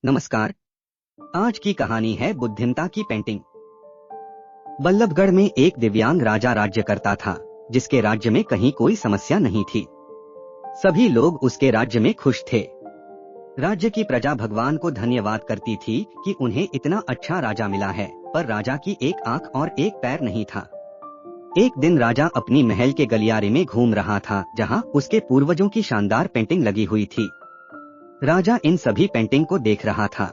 नमस्कार। आज की कहानी है बुद्धिमता की पेंटिंग। बल्लभगढ़ में एक दिव्यांग राजा राज्य करता था, जिसके राज्य में कहीं कोई समस्या नहीं थी। सभी लोग उसके राज्य में खुश थे। राज्य की प्रजा भगवान को धन्यवाद करती थी कि उन्हें इतना अच्छा राजा मिला है, पर राजा की एक आंख और एक पैर नहीं था। एक दिन राजा अपनी महल के गलियारे में घूम रहा था, जहां उसके पूर्वजों की शानदार पेंटिंग लगी हुई थी। राजा इन सभी पेंटिंग को देख रहा था।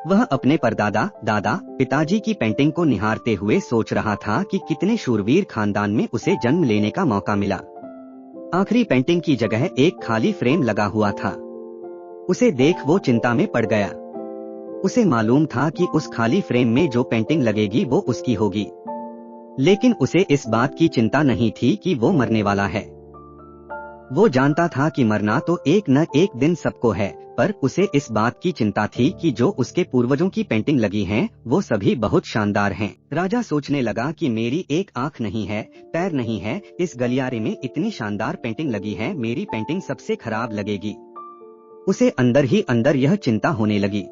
वह अपने परदादा, दादा, पिताजी की पेंटिंग को निहारते हुए सोच रहा था कि कितने शूरवीर खानदान में उसे जन्म लेने का मौका मिला। आखिरी पेंटिंग की जगह एक खाली फ्रेम लगा हुआ था। उसे देख वो चिंता में पड़ गया। उसे मालूम था कि उस खाली फ्रेम में जो पेंटिंग लगेगी वो उसकी होगी, लेकिन उसे इस बात की चिंता नहीं थी कि वो मरने वाला है। वो जानता था कि मरना तो एक न एक दिन सबको है, पर उसे इस बात की चिंता थी कि जो उसके पूर्वजों की पेंटिंग लगी हैं, वो सभी बहुत शानदार हैं। राजा सोचने लगा कि मेरी एक आंख नहीं है, पैर नहीं है, इस गलियारे में इतनी शानदार पेंटिंग लगी है, मेरी पेंटिंग सबसे खराब लगेगी। उसे अंदर ही अंदर यह चिंता होने लगी।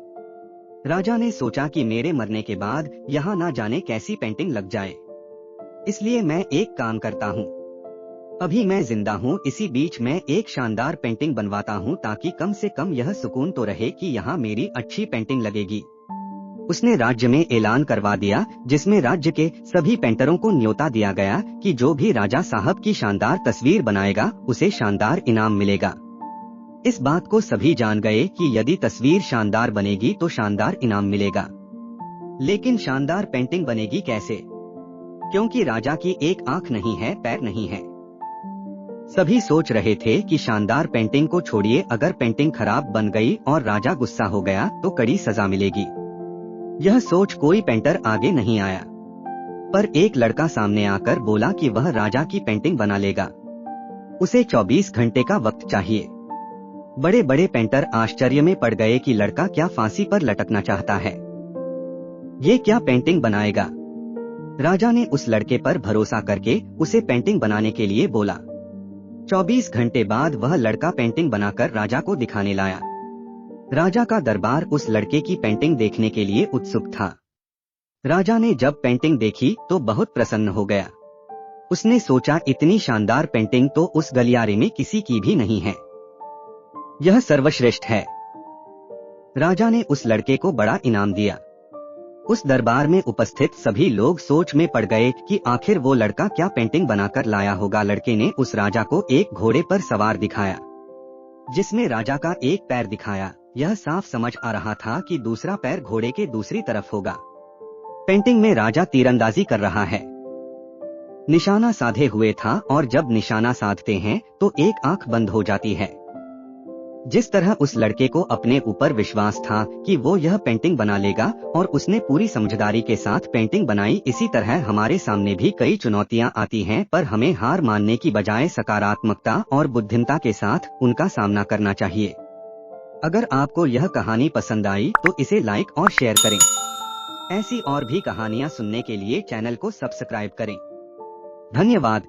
राजा ने सोचा कि मेरे मरने के बाद यहाँ ना जाने कैसी पेंटिंग लग जाए, इसलिए मैं एक काम करता हूँ। अभी मैं जिंदा हूँ, इसी बीच मैं एक शानदार पेंटिंग बनवाता हूँ, ताकि कम से कम यह सुकून तो रहे कि यहाँ मेरी अच्छी पेंटिंग लगेगी। उसने राज्य में ऐलान करवा दिया, जिसमें राज्य के सभी पेंटरों को न्योता दिया गया कि जो भी राजा साहब की शानदार तस्वीर बनाएगा, उसे शानदार इनाम मिलेगा। इस बात को सभी जान गए कि यदि तस्वीर शानदार बनेगी तो शानदार इनाम मिलेगा। लेकिन शानदार पेंटिंग बनेगी कैसे, क्योंकि राजा की एक आंख नहीं है, पैर नहीं है। सभी सोच रहे थे कि शानदार पेंटिंग को छोड़िए, अगर पेंटिंग खराब बन गई और राजा गुस्सा हो गया तो कड़ी सजा मिलेगी। यह सोच कोई पेंटर आगे नहीं आया, पर एक लड़का सामने आकर बोला कि वह राजा की पेंटिंग बना लेगा। उसे 24 घंटे का वक्त चाहिए। बड़े बड़े पेंटर आश्चर्य में पड़ गए कि लड़का क्या फांसी पर लटकना चाहता है, ये क्या पेंटिंग बनाएगा। राजा ने उस लड़के पर भरोसा करके उसे पेंटिंग बनाने के लिए बोला। 24 घंटे बाद वह लड़का पेंटिंग बनाकर राजा को दिखाने लाया। राजा का दरबार उस लड़के की पेंटिंग देखने के लिए उत्सुक था। राजा ने जब पेंटिंग देखी तो बहुत प्रसन्न हो गया। उसने सोचा, इतनी शानदार पेंटिंग तो उस गलियारे में किसी की भी नहीं है, यह सर्वश्रेष्ठ है। राजा ने उस लड़के को बड़ा इनाम दिया। उस दरबार में उपस्थित सभी लोग सोच में पड़ गए कि आखिर वो लड़का क्या पेंटिंग बनाकर लाया होगा। लड़के ने उस राजा को एक घोड़े पर सवार दिखाया, जिसमें राजा का एक पैर दिखाया। यह साफ समझ आ रहा था कि दूसरा पैर घोड़े के दूसरी तरफ होगा। पेंटिंग में राजा तीरंदाजी कर रहा है, निशाना साधे हुए था, और जब निशाना साधते हैं तो एक आंख बंद हो जाती है। जिस तरह उस लड़के को अपने ऊपर विश्वास था कि वो यह पेंटिंग बना लेगा और उसने पूरी समझदारी के साथ पेंटिंग बनाई, इसी तरह हमारे सामने भी कई चुनौतियां आती हैं, पर हमें हार मानने की बजाय सकारात्मकता और बुद्धिमता के साथ उनका सामना करना चाहिए। अगर आपको यह कहानी पसंद आई तो इसे लाइक और शेयर करें। ऐसी और भी कहानियां सुनने के लिए चैनल को सब्सक्राइब करें। धन्यवाद।